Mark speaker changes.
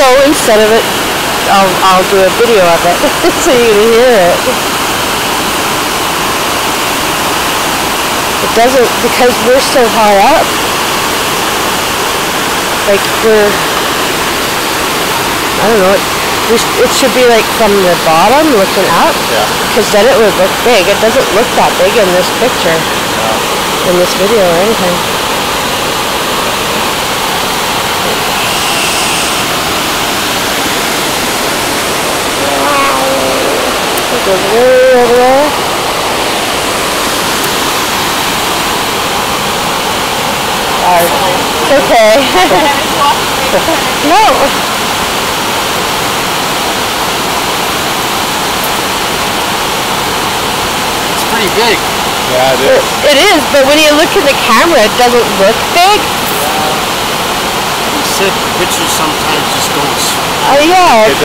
Speaker 1: So instead of it, I'll do a video of it so you can hear it. It doesn't, because we're so high up. Like I don't know, it should be like from the bottom looking up.
Speaker 2: Yeah.
Speaker 1: Because then it would look big. It doesn't look that big in this picture.
Speaker 2: Yeah.
Speaker 1: In this video or anything. It goes way over there. It's okay. No.
Speaker 2: It's pretty big. Yeah, it is.
Speaker 1: It is, but when you look in the camera, it doesn't look big.
Speaker 2: You said pictures sometimes just don't.
Speaker 1: Yeah.